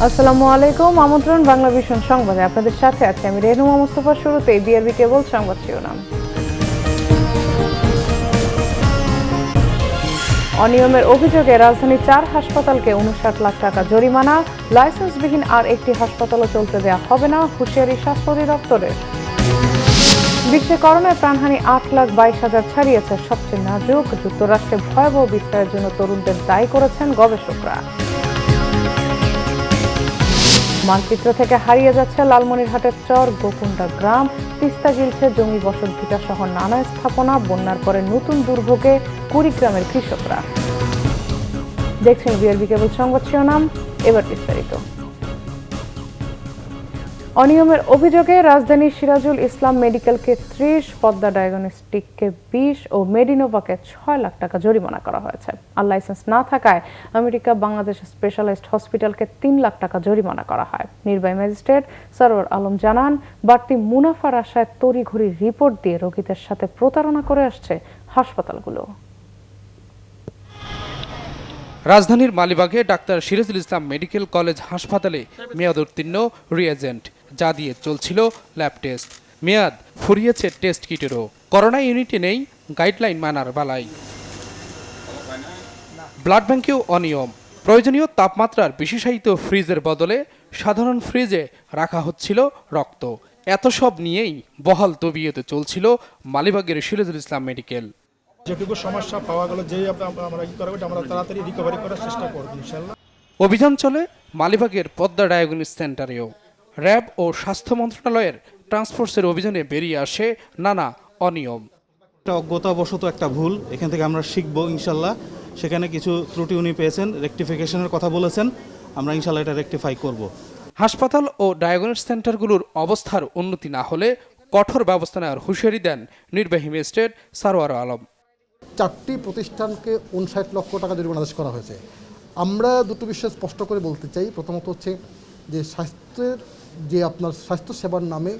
আসসালামু আলাইকুম। আমন্ত্রণ বাংলা ভিশন সংবাদে আপনাদের সাথে আছে আমি রেনুমা মুস্তফা। শুরুতেই বিআরবি কেবল সংবাদ শিরোনাম। অনিয়মের অভিযোগে রাজধানীর 4 হাসপাতালকে 59 লাখ টাকা জরিমানা। লাইসেন্সবিহীন আর একটি হাসপাতালও চলতে দেওয়া হবে না, হুঁশিয়ারি স্বাস্থ্য অধিদপ্তরের। বিশ্বে করোনায় প্রাণহানি 8,22,000 ছাড়িয়েছে। সবচেয়ে নাজুক যুক্তরাষ্ট্রে ভয়াবহ বিস্তারের জন্য তরুণদের দায়ী করেছেন গবেষকরা। মানচিত্র থেকে হারিয়ে যাচ্ছে লালমনিরহাটের চর গোকুন্ডা গ্রাম, তিস্তা গিলছে জমি বসত ভিটা সহ নানা স্থাপনা। বন্যার পরে নতুন দুর্ভোগে কুড়িগ্রামের কৃষকরা। দেখছেন বিআরবি কেবল সংবাদ শিরোনাম, এবার বিস্তারিত। অনিয়মের অভিযোগে রাজধানীর সিরাজুল ইসলাম মেডিকেলকে 30, পদ্মা ডায়াগনস্টিককে 20 ও মেডিনোভাকে 6 লাখ টাকা জরিমানা করা হয়েছে। আর লাইসেন্স না থাকায় আমেরিকা বাংলাদেশ স্পেশালাইজড হসপিটালকে 3 লাখ টাকা জরিমানা করা হয়। নির্বাহী ম্যাজিস্ট্রেট সরওয়ার আলম জানান, বাড়তি মুনাফার আশায় তড়িঘড়ি রিপোর্ট দিয়ে রোগীদের সাথে প্রতারণা করে আসছে হাসপাতালগুলো। রাজধানীর মালিবাগে doctor Sirajul Islam medical college হাসপাতালে মেয়াদ উত্তীর্ণ রিয়েজেন্ট, যা দিয়ে চলছিল ল্যাব টেস্ট। মেয়াদ ফুরিয়েছে টেস্ট কিটেরও। করোনা ইউনিটে নেই গাইডলাইন মানার বালাই। ব্লাড ব্যাংকেও অনিয়ম। প্রয়োজনীয় তাপমাত্রার বিশেষায়িত ফ্রিজের বদলে সাধারণ ফ্রিজে রাখা হচ্ছিল রক্ত। এত সব নিয়েই বহাল তবিয়তে চলছিল মালিবাগের সিরাজুল ইসলাম মেডিকেল। যেটুকু সমস্যা পাওয়া গেল, যেই আমরা তাড়াতাড়ি রিকভারি করার চেষ্টা করব ইনশাআল্লাহ। অভিযান চলে মালিবাগের পদ্মা ডায়াগনস্টিক সেন্টারেও। র্যাব ও স্বাস্থ্য মন্ত্রণালয়ের ট্রান্সফোর্সের অভিযানে বেরিয়ে আসে নানা অনিয়ম। একটা অজ্ঞতাবশত একটা ভুল, এখান থেকে আমরা শিখবো ইনশাল্লাহ। সেখানে কিছু ত্রুটি উনি পেয়েছেন, রেকটিফিকেশনের কথা বলেছেন, আমরা ইনশাল্লাহ এটা রেকটিফাই করব। হাসপাতাল ও ডায়াগনস্টিক সেন্টারগুলোর অবস্থার উন্নতি না হলে কঠোর ব্যবস্থা নেওয়ার হুঁশিয়ারি দেন নির্বাহী ম্যাজিস্ট্রেট সরওয়ার আলম। 4টি প্রতিষ্ঠানকে 59 লক্ষ টাকা জরিমানা আদেশ করা হয়েছে। আমরা দুটো বিষয় স্পষ্ট করে বলতে চাই। প্রথমত হচ্ছে যে স্বাস্থ্যের যে আপনার স্বাস্থ্য সেবার নামে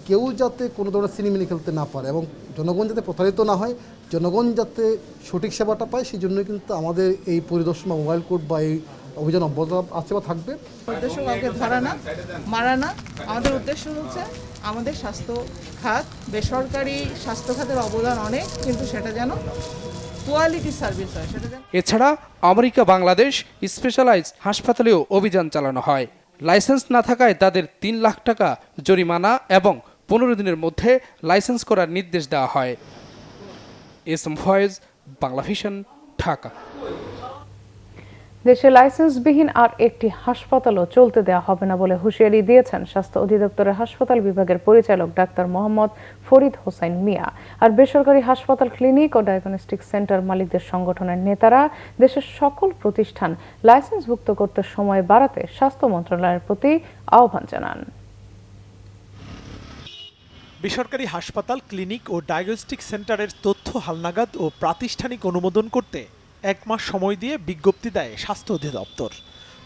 কেউ যাতে কোনো ধরনের সিনেমিনি খেলতে না পারে এবং জনগণ যাতে প্রতারিত না হয়, জনগণ যাতে সঠিক সেবাটা পায়, সেই জন্যই কিন্তু আমাদের এই পরিদর্শন বা মোবাইল কোর্ট বা এই অভিযান অব্যাহত আছে বা থাকবে। উদ্দেশ্য কাউকে ধরা না, মারা না। আমাদের উদ্দেশ্য হচ্ছে আমাদের স্বাস্থ্য খাত, বেসরকারি স্বাস্থ্য খাতের অবদান অনেক, কিন্তু সেটা যেন কোয়ালিটি সার্ভিস হয়, সেটা যেন। এছাড়া আমেরিকা বাংলাদেশ স্পেশালাইজড হাসপাতালেও অভিযান চালানো হয়। লাইসেন্স না থাকায় তাদের 3 লাখ টাকা জরিমানা এবং 15 দিনের মধ্যে লাইসেন্স করার নির্দেশ দেওয়া হয়। SM Foyez, Bangla vision, Dhaka. দেশে লাইসেন্সবিহীন আর একটি হাসপাতালও চলতে দেওয়া হবে না বলে হুঁশিয়ারি দিয়েছেন স্বাস্থ্য অধিদপ্তরের হাসপাতাল বিভাগের পরিচালক ডাক্তার মোহাম্মদ ফরিদ হোসাইন মিয়া। আর বেসরকারি হাসপাতাল, ক্লিনিক ও ডায়াগনস্টিক সেন্টার মালিকদের সংগঠনের নেতারা দেশের সকল প্রতিষ্ঠান লাইসেন্সভুক্ত করতে সময় বাড়াতে স্বাস্থ্য মন্ত্রণালয়ের প্রতি আহ্বান জানান। বেসরকারি হাসপাতাল, ক্লিনিক ও ডায়াগনস্টিক সেন্টারের তথ্য হালনাগাদ ও প্রাতিষ্ঠানিক অনুমোদন করতে 1 মাস সময় দিয়ে বিজ্ঞপ্তি দেয় স্বাস্থ্য অধিদপ্তর।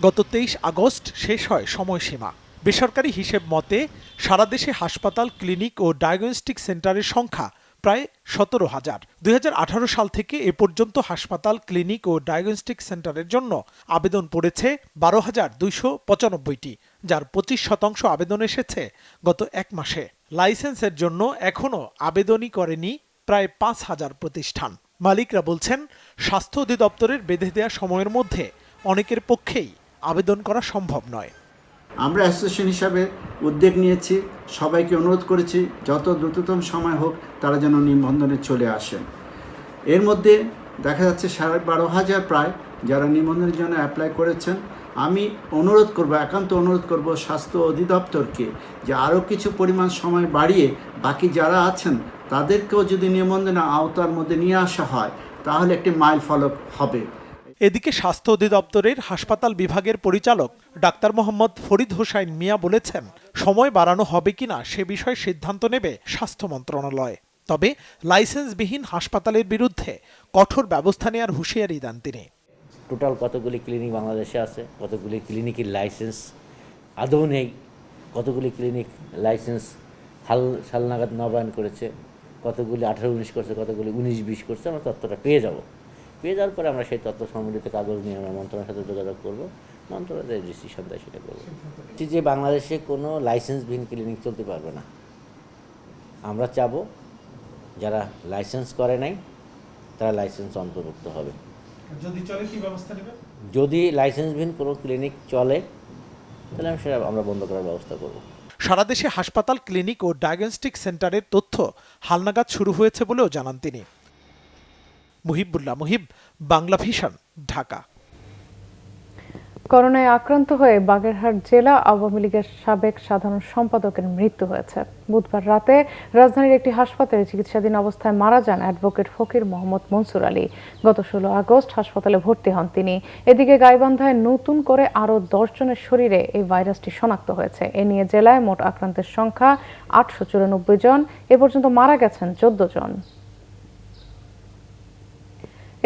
গত 23 আগস্ট শেষ হয় সময়সীমা। বেসরকারি হিসেব মতে সারা দেশে হাসপাতাল, ক্লিনিক ও ডায়াগনস্টিক সেন্টারের সংখ্যা প্রায় 17,000। 2018 সাল থেকে এ পর্যন্ত হাসপাতাল, ক্লিনিক ও ডায়াগনস্টিক সেন্টারের জন্য আবেদন পড়েছে 12,295টি, যার 25% আবেদন এসেছে গত 1 মাসে। লাইসেন্সের জন্য এখনও আবেদনই করেনি প্রায় 5,000 প্রতিষ্ঠান। মালিকরা বলছেন, স্বাস্থ্য অধিদপ্তরের বেঁধে দেওয়া সময়ের মধ্যে অনেকের পক্ষেই আবেদন করা সম্ভব নয়। আমরা অ্যাসোসিয়েশন হিসাবে উদ্যোগ নিয়েছি, সবাইকে অনুরোধ করেছি যত দ্রুততম সময় হোক তারা যেন নিবন্ধনে চলে আসেন। এর মধ্যে দেখা যাচ্ছে 12,500 প্রায় যারা নিবন্ধনের জন্য অ্যাপ্লাই করেছেন। আমি অনুরোধ করব, একান্ত অনুরোধ করব স্বাস্থ্য অধিদপ্তরকে যে আরও কিছু পরিমাণ সময় বাড়িয়ে বাকি যারা আছেন তাদেরকেও যদি নিবন্ধনের আওতার মধ্যে নিয়ে আসা হয় তাহলে একটি মাইল ফলক হবে। এদিকে স্বাস্থ্য অধিদপ্তরের হাসপাতাল বিভাগের পরিচালক ডাক্তার মোহাম্মদ ফরিদ হোসাইন মিয়া বলেছেন, সময় বাড়ানো হবে কিনা সে বিষয়ে সিদ্ধান্ত নেবে স্বাস্থ্য মন্ত্রণালয়। তবে লাইসেন্সবিহীন হাসপাতালের বিরুদ্ধে কঠোর ব্যবস্থা নেওয়ার হুঁশিয়ারি দেন তিনি। টোটাল কতগুলি ক্লিনিক বাংলাদেশে আছে, কতগুলি ক্লিনিকের লাইসেন্স আদৌ নেই, কতগুলি ক্লিনিক লাইসেন্স হাল নাগাদ নবায়ন করেছে, কতগুলি 18-19 করছে, কতগুলি 19-20 করছে। আমরা তথ্যটা পেয়ে যাওয়ার পরে আমরা সেই তথ্য সম্বলিত কাগজ নিয়ে আমরা মন্ত্রণালয়ের সাথে যোগাযোগ করব, মন্ত্রণালয় ডিসিশন দেয় সেটা করবো। যে বাংলাদেশে কোনো লাইসেন্সবিহীন ক্লিনিক চলতে পারবে না। আমরা চাবো যারা লাইসেন্স করে নাই তারা লাইসেন্স অন্তর্ভুক্ত হবে। যদি চলে কি ব্যবস্থা নেবে? যদি লাইসেন্সবিহীন কোনো ক্লিনিক চলে তাহলে সেটা আমরা বন্ধ করার ব্যবস্থা করব। সারা দেশে হাসপাতাল, ক্লিনিক ও ডায়াগনস্টিক সেন্টারের তথ্য হালনাগাদ শুরু হয়েছে বলেও জানান তিনি। মুহিবুল্লাহ মুহিব, বাংলা ভিশন, ঢাকা। করোনায় আক্রান্ত হয়ে বাগেরহাট জেলা আওয়ামী লীগের সাবেক সাধারণ সম্পাদকের মৃত্যু হয়েছে। বুধবার রাতে রাজধানীর একটি হাসপাতালে চিকিৎসাধীন অবস্থায় মারা যান অ্যাডভোকেট ফকির মোহাম্মদ মনসুর আলী। গত 16 আগস্ট হাসপাতালে ভর্তি হন তিনি। এদিকে গাইবান্ধায় নতুন করে আরও 10 জনের শরীরে এই ভাইরাসটি শনাক্ত হয়েছে। এ নিয়ে জেলায় মোট আক্রান্তের সংখ্যা 894 জন। এ পর্যন্ত মারা গেছেন 14 জন।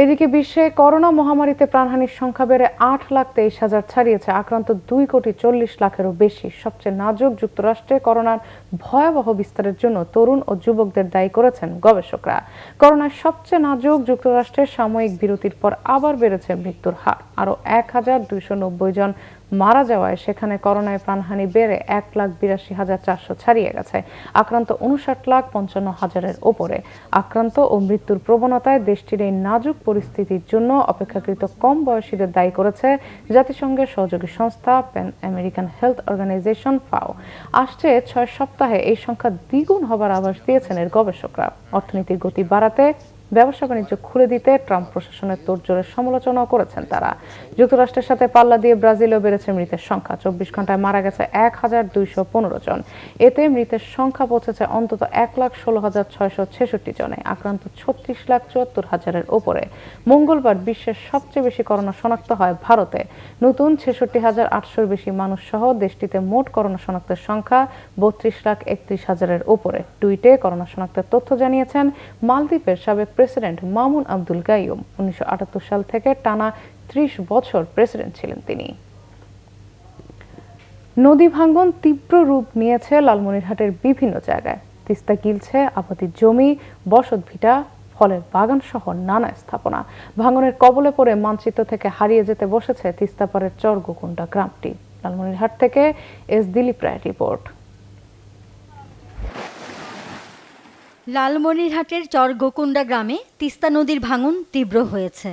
এদিকে বিশ্বে করোনা মহামারীতে প্রাণহানির সংখ্যা বেড়ে 8,23,000 ছাড়িয়েছে। আক্রান্ত 2,40,00,000-এরও বেশি। সবচেয়ে নাজুক যুক্তরাষ্ট্রে করোনার ভয়াবহ বিস্তারের জন্য তরুণ ও যুবকদের দায়ী করেছেন গবেষকরা। করোনার সবচেয়ে নাজুক যুক্তরাষ্ট্রের সাময়িক বিরতির পর আবার বেড়েছে মৃত্যুর হার। আরও 1,290 জন মারা যাওয়ায় সেখানে করোনায় প্রাণহানি বেড়ে 1,82,400 ছাড়িয়ে গেছে। আক্রান্ত 59,55,000-এর ওপরে। আক্রান্ত ও মৃত্যুর প্রবণতায় দেশটির এই নাজুক পরিস্থিতির জন্য অপেক্ষাকৃত কম বয়সীদের দায়ী করেছে জাতিসংঘের সহযোগী সংস্থা প্যান আমেরিকান হেলথ অর্গানাইজেশন ফাও। আসছে 6 সপ্তাহে এই সংখ্যা দ্বিগুণ হবার আভাস দিয়েছেন এর গবেষকরা। অর্থনীতির গতি বাড়াতে, ব্যবসা বাণিজ্য খুলে দিতে ট্রাম্প প্রশাসনের তোড়জোড়ের সমালোচনাও করেছেন তারা। যুক্তরাষ্ট্রের সাথে পাল্লা দিয়ে ব্রাজিলেও বেড়েছে মৃতের সংখ্যা। 24 ঘন্টায় মারা গেছে 1,215 জন। এতে মৃতের সংখ্যা পৌঁছেছে অন্তত 1,16,666 জনে। আক্রান্ত 36,74,000-এর ওপরে। মঙ্গলবার বিশ্বের সবচেয়ে বেশি করোনা শনাক্ত হয় ভারতে। নতুন 66,800-এর বেশি মানুষ সহ দেশটিতে মোট করোনা শনাক্তের সংখ্যা 32,31,000-এর ওপরে। টুইটে করোনা শনাক্তের তথ্য জানিয়েছেন মালদ্বীপের সাবেক প্রেসিডেন্ট মামুন আব্দুল গাইয়ুম। 1978 সাল থেকে টানা 30 বছর প্রেসিডেন্ট ছিলেন তিনি। নদী ভাঙ্গন তীব্র রূপ নিয়েছে লালমনিরহাটের বিভিন্ন জায়গায়। তিস্তা গিলছে আবাদি জমি, বসতভিটা, ফলের বাগান সহ নানা স্থাপনা। ভাঙনের কবলে পড়ে মানচিত্র থেকে হারিয়ে যেতে বসেছে তিস্তাপাড়ের চরগোকুন্ডা গ্রামটি। লালমনিরহাট থেকে এস দিলীপ রায়ের রিপোর্ট। লালমনিরহাটের চরগোকুন্ডা গ্রামে তিস্তা নদীর ভাঙন তীব্র হয়েছে।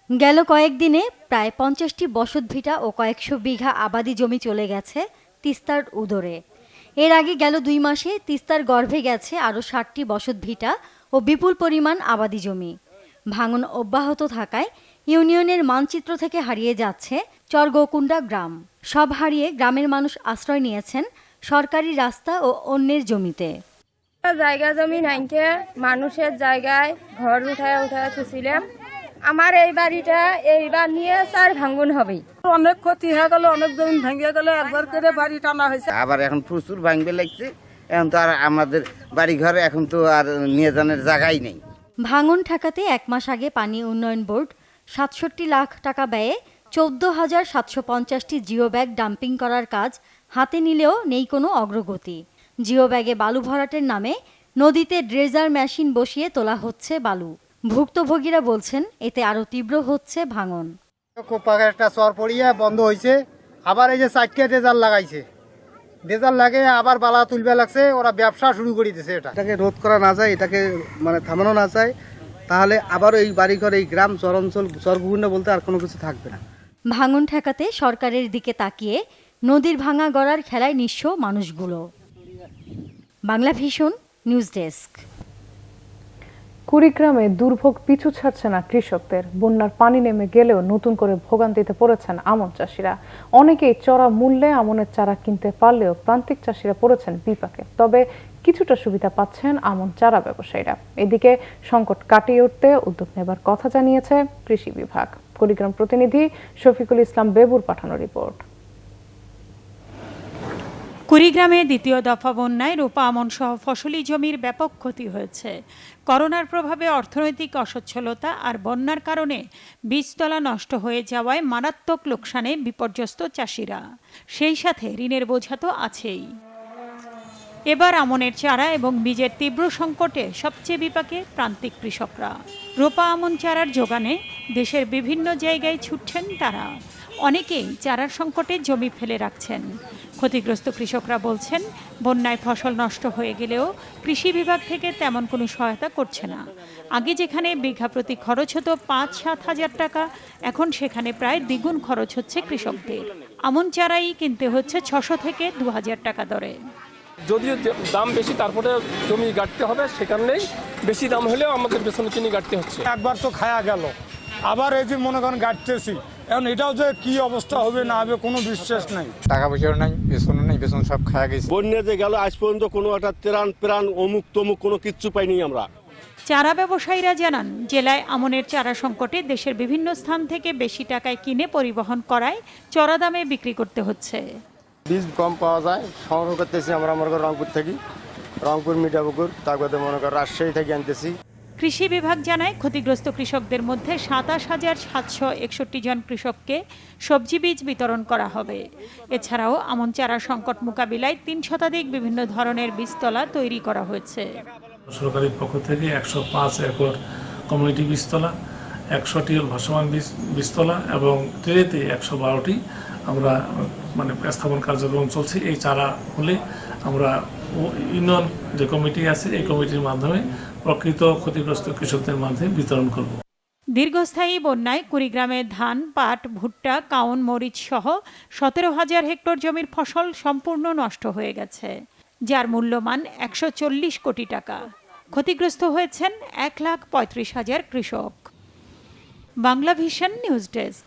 গেল কয়েকদিনে প্রায় 50টি বসতভিটা ও কয়েকশো বিঘা আবাদি জমি চলে গেছে তিস্তার উদরে। এর আগে গেল 2 মাসে তিস্তার গর্ভে গেছে আরও 60টি বসতভিটা ও বিপুল পরিমাণ আবাদি জমি। ভাঙন অব্যাহত থাকায় ইউনিয়নের মানচিত্র থেকে হারিয়ে যাচ্ছে চরগোকুন্ডা গ্রাম। সব হারিয়ে গ্রামের মানুষ আশ্রয় নিয়েছেন সরকারি রাস্তা ও অন্যের জমিতে। জায়গা জমি নাইকে মানুষের জায়গায় ঘর উঠায় থুছিলাম। আমার এই বাড়িটা এইবার নিয়ে 4 ভাঙন হবে। অনেক ক্ষতি হয়ে গেল, অনেক জমি ভেঙে গেল, একবার করে বাড়ি টানা হয়েছে। আবার এখন প্রচুর ভাঙবে লাগছে। এখন তো আর আমাদের বাড়ি ঘরে এখন তো আর নিয়ে যাওয়ার জায়গাই নেই। ভাঙন ঠেকাতে 1 মাস আগে পানি উন্নয়ন বোর্ড 67 লাখ টাকা ব্যয়ে 14,750টি জিও ব্যাগ ডাম্পিং করার কাজ হাতে নিলেও নেই কোনো অগ্রগতি। জিও ব্যাগে বালু ভরাটের নামে নদীতে ড্রেজার মেশিন বসিয়ে তোলা হচ্ছে বালু। ভুক্তভোগীরা বলছেন এতে আরো তীব্র হচ্ছে ভাঙন। কোপাকে একটা চর পড়িয়ে বন্ধ হয়েছে, আবার এই যে 4টা ড্রেজার লাগাইছে, ড্রেজার লাগে আবার বালা তুলবে লাগছে, ওরা ব্যবসা শুরু করে দিয়েছে। এটাকে রোধ করা না যায়, এটাকে মানে থামানো না যায়, তাহলে আবার এই বাড়িঘর, এই গ্রাম, চরাঞ্চল, চরগুন্ডা বলতে আর কোনো কিছু থাকবে না। ভাঙন ঠেকাতে সরকারের দিকে তাকিয়ে নদীর ভাঙা গড়ার খেলায় নিঃস্ব মানুষগুলো। Bangla Vision news desk. কুড়িগ্রামে দুর্ভোগ পিছু ছাড়ছে না কৃষকদের। বন্যার পানি নেমে গেলেও নতুন করে ভোগান্তিতে পড়েছেন আমন চাষিরা। অনেকেই চড়া মূল্যে আমনের চারা কিনতে পারলেও প্রান্তিক চাষিরা পড়েছেন বিপাকে। তবে কিছুটা সুবিধা পাচ্ছেন আমন চারা ব্যবসায়ীরা। এদিকে সংকট কাটিয়ে উঠতে উদ্যোগ নেবার কথা জানিয়েছে কৃষি বিভাগ। কুড়িগ্রাম প্রতিনিধি শফিকুল ইসলাম বেবুর পাঠানো রিপোর্ট। কুড়িগ্রামে দ্বিতীয় দফা বন্যায় রোপা আমন সহ ফসলি জমির ব্যাপক ক্ষতি হয়েছে। করোনার প্রভাবে অর্থনৈতিক অসচ্ছলতা আর বন্যার কারণে বীজতলা নষ্ট হয়ে যাওয়ায় মারাত্মক লোকসানে বিপর্যস্ত চাষিরা। সেই সাথে ঋণের বোঝা তো আছেই। এবার আমনের চারা এবং বীজের তীব্র সংকটে সবচেয়ে বিপাকে প্রান্তিক কৃষকরা। রোপা আমন চারার যোগানে দেশের বিভিন্ন জায়গায় ছুটছেন তারা। অনেকেই চারার সংকটে জমি ফেলে রাখছেন। ক্ষতিগ্রস্ত কৃষকরা বলছেন, বন্যায় ফসল নষ্ট হয়ে গেলেও কৃষি বিভাগ থেকে তেমন কোনো সহায়তা করছে না। আগে যেখানে বিঘা প্রতি খরচ হতো ৫-৭ হাজার টাকা, এখন সেখানে প্রায় দ্বিগুণ খরচ হচ্ছে কৃষকদের। আমন চারাই কিনতে হচ্ছে ৬০০ থেকে ২,০০০ টাকা দরে। যদিও দাম বেশি, তারপরে জমি গাড়তে হবে, সেখানেই বেশি দাম হলেও আমাদের বেসন কিনে গাড়তে হচ্ছে। একবার তো খায়া গেল, আবার এই যে মনে করেন গাড়তেছি, এখন এটাও যে কি অবস্থা হবে না হবে কোনো বিশ্বাস নাই। টাকা পয়সাও নাই, বেসনও নাই, বেসন সব খায়া গেছে। বন্যাতে গেল আজ পর্যন্ত কোনো একটা প্রাণ অমুক তমুক কোনো কিচ্ছু পাইনি আমরা। চারা ব্যবসায়ীরা জানান, জেলায় আমনের চারা সংকটে দেশের বিভিন্ন স্থান থেকে বেশি টাকায় কিনে পরিবহন করায় চড়া দামে বিক্রি করতে হচ্ছে। বীজ কম পাওয়া যায়, সংগ্রহ করতেছি আমরা মনে করি রংপুর থেকে, রংপুর মিঠাপুকুর, তারপরে মনে করি রাজশাহী থেকে আনতেছি। কৃষি বিভাগ জানায়, ক্ষতিগ্রস্ত কৃষকদের মধ্যে ২৭,৭৬১ জন কৃষককে সবজি বীজ বিতরণ করা হবে। এছাড়াও আমন চারা সংকট মোকাবিলায় ৩ শতাধিক বিভিন্ন ধরনের বীজতলা তৈরি করা হয়েছে। সরকারের পক্ষ থেকে ১০৫ একর কমিউনিটি বীজতলা, ১০০টি ভাসমান বীজতলা এবং ট্রেতে ১১২টি আমরা স্থাপন কার্যক্রম চলছে। এই চারা হলে আমরা ইউনিয়ন যে কমিটি আছে এই কমিটির মাধ্যমে প্রকৃত ক্ষতিগ্রস্ত কৃষকদের মাঝে বিতরণ করব। দীর্ঘস্থায়ী বন্যায় কুড়িগ্রামে ধান, পাট, ভুট্টা, কাউন, মরিচ সহ ১৭,০০০ হেক্টর জমির ফসল সম্পূর্ণ নষ্ট হয়ে গেছে, যার মূল্যমান ১৪০ কোটি টাকা। ক্ষতিগ্রস্ত হয়েছেন ১,৩৫,০০০ কৃষক। Bangla Vision news desk.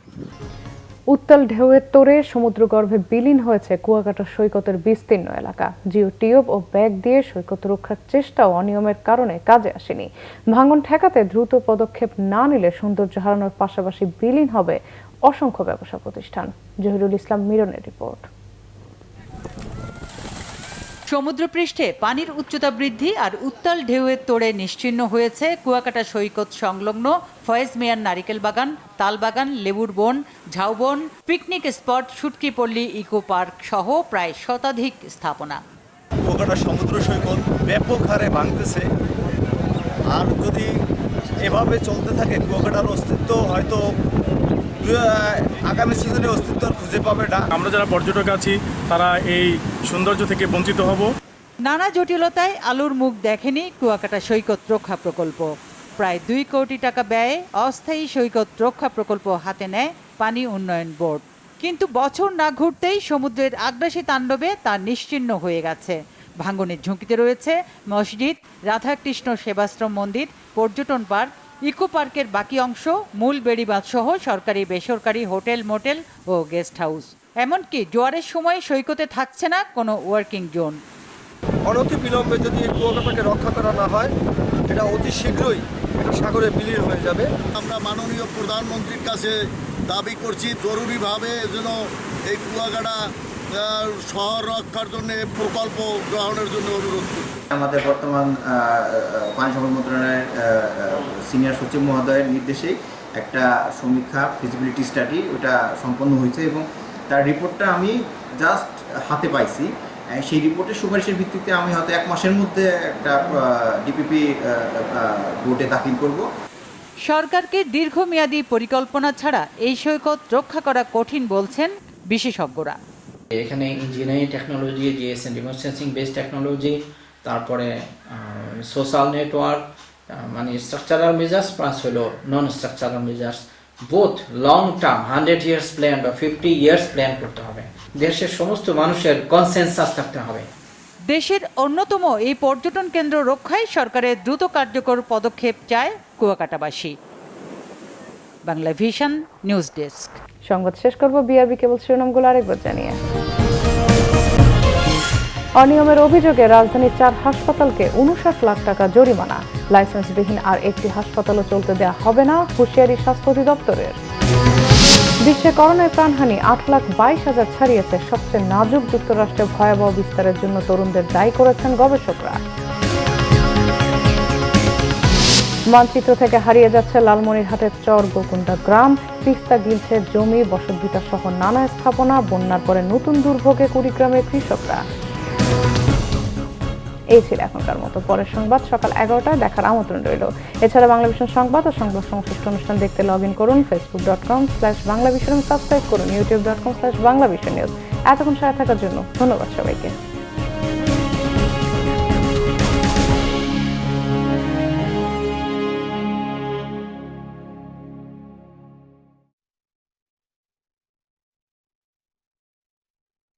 উত্তাল ঢেউয়ের তোড়ে সমুদ্রগর্ভে বিলীন হয়েছে কুয়াকাটা সৈকতের বিস্তীর্ণ এলাকা। জিও টিউব ও ব্যাগ দিয়ে সৈকত রক্ষার চেষ্টাও অনিয়মের কারণে কাজে আসেনি। ভাঙন ঠেকাতে দ্রুত পদক্ষেপ না নিলে সৌন্দর্য হারানোর পাশাপাশি বিলীন হবে অসংখ্য ব্যবসা প্রতিষ্ঠান। জহিরুল ইসলাম মিরনের রিপোর্ট। সমুদ্রপৃষ্ঠে পানির উচ্চতা বৃদ্ধি আর উত্তাল ঢেউয়ের তোড়ে নিশ্চিহ্ন হয়েছে কুয়াকাটা সৈকত সংলগ্ন ফয়েজ মিয়ার নারিকেল বাগান, তালবাগান, লেবুর বন, ঝাউবন, পিকনিক স্পট, শুটকিপল্লী ইকো পার্ক সহ প্রায় শতাধিক স্থাপনা। কুয়াকাটা সমুদ্র সৈকত ব্যাপক হারে ভাঙতেছে, আর যদি এভাবে চলতে থাকে কুয়াকাটার অস্তিত্ব হয়তো আগামী সিজনে অস্তিত্ব খুঁজে পাবে না। আমরা যারা পর্যটক আছি তারা এই সৌন্দর্য থেকে বঞ্চিত হব। নানা জটিলতায় আলুর মুখ দেখেনি কুয়াকাটা সৈকত রক্ষা প্রকল্প। প্রায় ২ কোটি টাকা ব্যয়ে অস্থায়ী সৈকত রক্ষা প্রকল্প হাতে নেয় পানি উন্নয়ন বোর্ড, কিন্তু বছর না ঘুরতেই সমুদ্রের আগ্রাসী তাণ্ডবে তা নিশ্চিহ্ন হয়ে গেছে। ভাঙনের ঝুঁকিতে রয়েছে মসজিদ, রাধাকৃষ্ণ সেবাশ্রম মন্দির, পর্যটন পার্ক, ইকো পার্কের বাকি অংশ, মূল বেড়িবাঁধ সহ সরকারি বেসরকারি হোটেল, মোটেল ও গেস্ট হাউস। এমনকি জোয়ারের সময় সৈকতে থাকছে না কোনো ওয়ার্কিং জোন। অনতি বিলম্বে যদি এই কুয়াকাটাকে রক্ষা করা না হয়, এটা অতি শীঘ্রই এটা সাগরে বিলীন হয়ে যাবে। আমরা মাননীয় প্রধানমন্ত্রীর কাছে দাবি করছি জরুরিভাবে যেন এই কুয়াকাটা শহর রক্ষার জন্য প্রকল্প গ্রহণের জন্য অনুরোধ করছি। আমাদের বর্তমান পানি সম্পদ মন্ত্রণালয়ের সিনিয়র সচিব মহোদয়ের নির্দেশে একটা সমীক্ষা ফিজিবিলিটি স্টাডি ওটা সম্পন্ন হয়েছে এবং তার রিপোর্টটা আমি জাস্ট হাতে পাইছি। সেই রিপোর্টের সুপারিশের ভিত্তিতে আমি হয়তো 1 মাসের মধ্যে একটা ডিপিপি বোর্ডে দাখিল করব। সরকারকে দীর্ঘমেয়াদী পরিকল্পনা ছাড়া এই সৈকত রক্ষা করা কঠিন বলছেন বিশেষজ্ঞরা। এখানে engineering technology, GS and remote sensing based technology, তারপরে সোশ্যাল নেটওয়ার্ক, মানে স্ট্রাকচারাল মেজার্স প্লাস হলো non structural measures, both long term 100 years plan বা 50 ইয়ার্স প্ল্যান করতে হবে। দেশের সমস্ত মানুষের কনসেনসাস থাকতে হবে। দেশের অন্যতম এই পর্যটন কেন্দ্র রক্ষায় সরকারের দ্রুত কার্যকর পদক্ষেপ চায় কুয়াকাটাবাসী। Bangla Vision news desk. সংবাদ শেষ করব বিআরবি কেবল শিরোনামগুলো আরেকবার জানিয়ে। অনিয়মের অভিযোগে রাজধানীর 4 হাসপাতালকে 59 লাখ টাকা জরিমানা। লাইসেন্সবিহীন আর একটি হাসপাতালও চলতে দেওয়া হবে না, হুঁশিয়ারি স্বাস্থ্য অধিদপ্তরের। বিশ্বে করোনায় প্রাণহানি 8,22,000 ছাড়িয়েছে। সবচেয়ে নাজুক যুক্তরাষ্ট্রে ভয়াবহ বিস্তারের জন্য তরুণদের দায়ী করেছেন গবেষকরা। মানচিত্র থেকে হারিয়ে যাচ্ছে লালমনিরহাটের চর গোকুন্ডা গ্রাম। তিস্তা গিলছে জমি, বসতভিটা সহ নানা স্থাপনা। বন্যার পরে নতুন দুর্ভোগে কুড়িগ্রামের কৃষকরা। এই ছিল এখনকার মতো। পরের সংবাদ সকাল 11টায় দেখার আমন্ত্রণ রইল। এছাড়া বাংলাভিশন সংবাদ ও সংবাদ সংশ্লিষ্ট অনুষ্ঠান দেখতে লগ ইন করুন facebook.com/বাংলাভিশন, সাবস্ক্রাইব করুন youtube.com/বাংলাভিশন নিউজ। এতক্ষণ সাথে থাকার জন্য ধন্যবাদ সবাইকে।